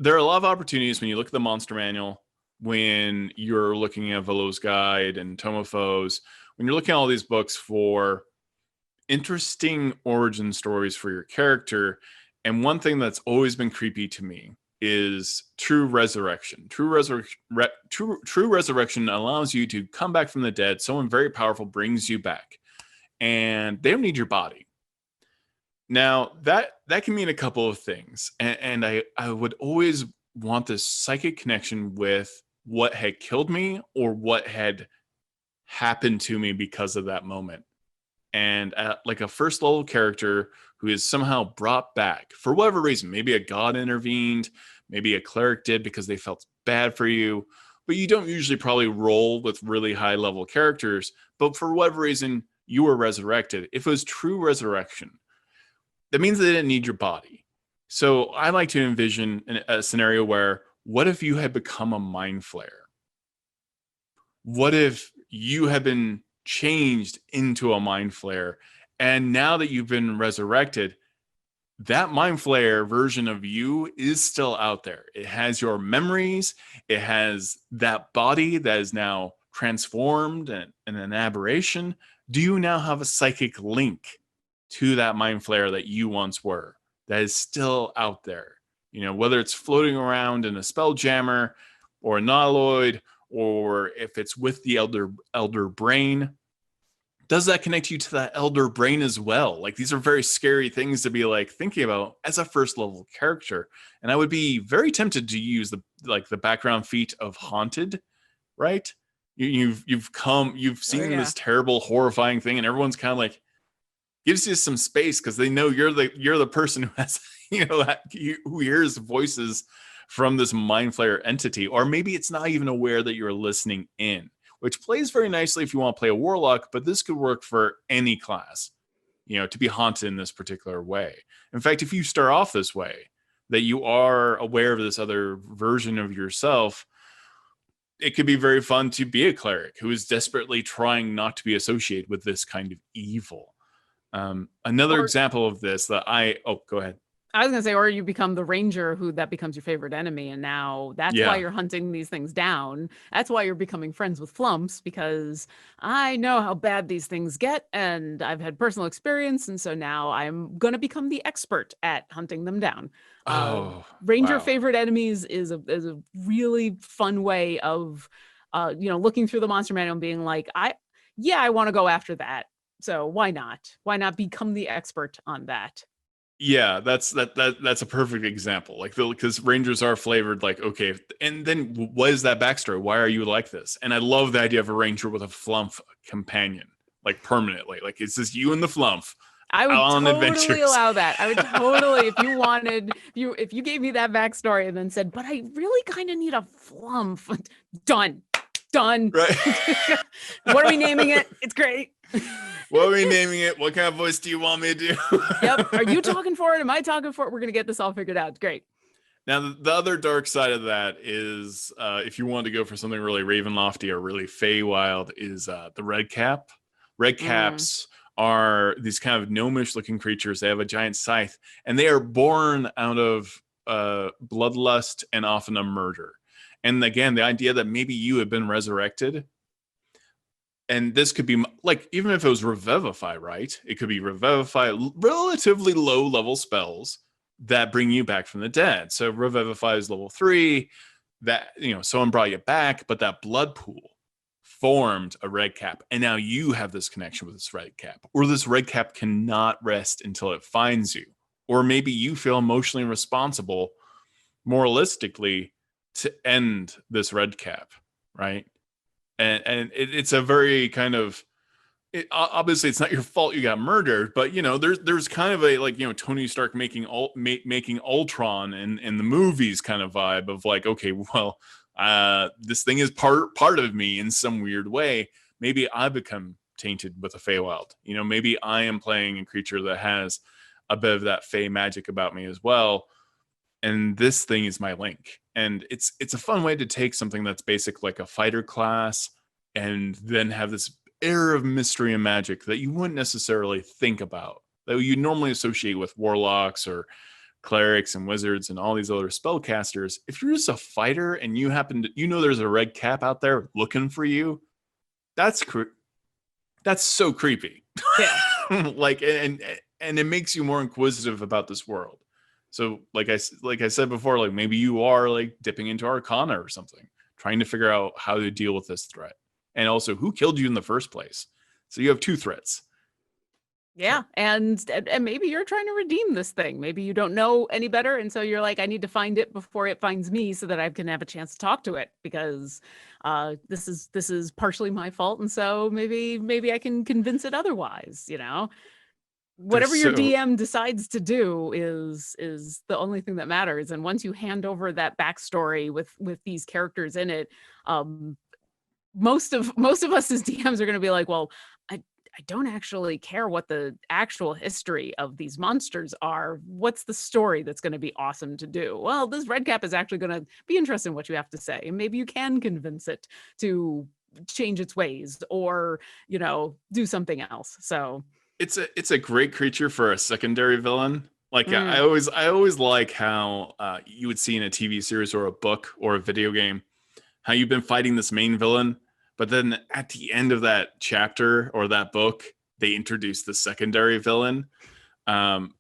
there are a lot of opportunities when you look at the monster manual, when you're looking at Velo's Guide and Tomofo's, when you're looking at all these books for interesting origin stories for your character. And one thing that's always been creepy to me is true resurrection. True resurrection allows you to come back from the dead. Someone very powerful brings you back, and they don't need your body. Now that can mean a couple of things, and I would always want this psychic connection with what had killed me or what had happened to me because of that moment. And like a first level character who is somehow brought back for whatever reason, maybe a god intervened, maybe a cleric did because they felt bad for you, but you don't usually probably roll with really high level characters, but for whatever reason you were resurrected. If it was true resurrection, that means they didn't need your body. So I like to envision a scenario where, what if you had become a mind flayer? What if you had been changed into a mind flayer, and now that you've been resurrected, that mind flayer version of you is still out there. It has your memories, it has that body that is now transformed and an aberration. Do you now have a psychic link to that mind flayer that you once were, that is still out there? You know, whether it's floating around in a spell jammer or a nautiloid, or if it's with the elder brain, does that connect you to that elder brain as well? Like, these are very scary things to be like thinking about as a first level character. And I would be very tempted to use the background feat of haunted, right? You've seen this terrible, horrifying thing, and everyone's kind of like, gives you some space because they know you're the person who has, who hears voices from this mind flayer entity, or maybe it's not even aware that you're listening in, which plays very nicely if you want to play a warlock, but this could work for any class, to be haunted in this particular way. In fact, if you start off this way, that you are aware of this other version of yourself, it could be very fun to be a cleric who is desperately trying not to be associated with this kind of evil. Another example of this that go ahead. I was going to say, or you become the ranger that becomes your favorite enemy. And now that's why you're hunting these things down. That's why you're becoming friends with flumps, because I know how bad these things get and I've had personal experience. And so now I'm going to become the expert at hunting them down. Ranger favorite enemies is a really fun way of, looking through the monster manual and being like, I want to go after that. So why not? Why not become the expert on that? Yeah, that's a perfect example. Like, because rangers are flavored like, okay, and then what is that backstory? Why are you like this? And I love the idea of a ranger with a flump companion, like permanently. Like, it's just you and the flump. I would totally allow that. I would totally, if you wanted, if you gave me that backstory and then said, but I really kind of need a flump. Done. Right. What are we naming it? It's great. What are we naming it? What kind of voice do you want me to do? Yep. Are you talking for it? Am I talking for it? We're going to get this all figured out. It's great. Now, the other dark side of that is, if you want to go for something really Ravenlofty or really Feywild, is the red cap. Red caps are these kind of gnomish looking creatures. They have a giant scythe, and they are born out of bloodlust and often a murder. And again, the idea that maybe you have been resurrected, and this could be like, even if it was Revivify, right? It could be Revivify, relatively low level spells that bring you back from the dead. So Revivify is level 3, that, someone brought you back, but that blood pool formed a red cap. And now you have this connection with this red cap, or this red cap cannot rest until it finds you. Or maybe you feel emotionally responsible, moralistically, to end this red cap, right? And it's a very kind of, obviously it's not your fault you got murdered, but there's kind of a, like, Tony Stark making Ultron in the movies kind of vibe of like, okay, well, this thing is part of me in some weird way. Maybe I become tainted with a Feywild. Maybe I am playing a creature that has a bit of that Fey magic about me as well. And this thing is my link. And it's a fun way to take something that's basic, like a fighter class, and then have this air of mystery and magic that you wouldn't necessarily think about, that you normally associate with warlocks or clerics and wizards and all these other spellcasters, if you're just a fighter and you happen to, there's a red cap out there looking for you, that's so creepy. Yeah. Like, and it makes you more inquisitive about this world. So like I said before, like maybe you are like dipping into Arcana or something, trying to figure out how to deal with this threat. And also who killed you in the first place. So you have 2 threats. Yeah. And maybe you're trying to redeem this thing. Maybe you don't know any better. And so you're like, I need to find it before it finds me so that I can have a chance to talk to it, because this is partially my fault. And so maybe I can convince it otherwise, you know? Whatever your DM decides to do is the only thing that matters. And once you hand over that backstory with these characters in it, most of us as DMs are going to be like, well, I don't actually care what the actual history of these monsters are. What's the story that's going to be awesome to do? Well, this red cap is actually going to be interested in what you have to say. And maybe you can convince it to change its ways or, you know, do something else. So it's a great creature for a secondary villain. Like I always like how you would see in a TV series or a book or a video game, how you've been fighting this main villain, but then at the end of that chapter or that book, they introduce the secondary villain. And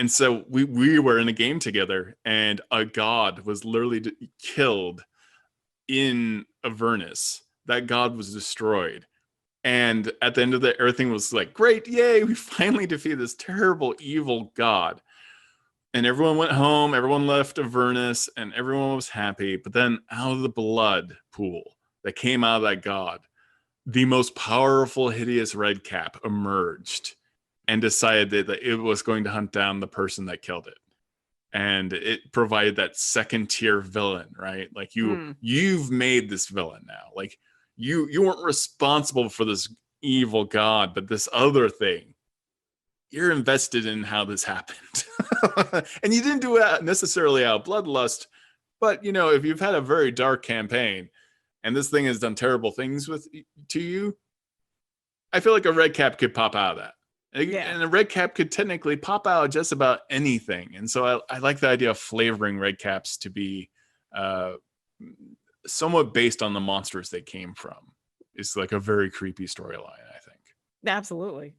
so we were in a game together, and a god was literally killed in Avernus. That god was destroyed. And at the end of it, everything was like, great, yay, we finally defeated this terrible, evil god. And everyone went home, everyone left Avernus, and everyone was happy. But then out of the blood pool that came out of that god, the most powerful, hideous red cap emerged and decided that it was going to hunt down the person that killed it. And it provided that second tier villain, right? Like you've made this villain now. Like you weren't responsible for this evil god, but this other thing, you're invested in how this happened. And you didn't do it necessarily out of bloodlust, but you know, if you've had a very dark campaign and this thing has done terrible things to you, I feel like a red cap could pop out of that. And a red cap could technically pop out of just about anything. And so I like the idea of flavoring red caps to be somewhat based on the monsters they came from. It's like a very creepy storyline, I think. Absolutely.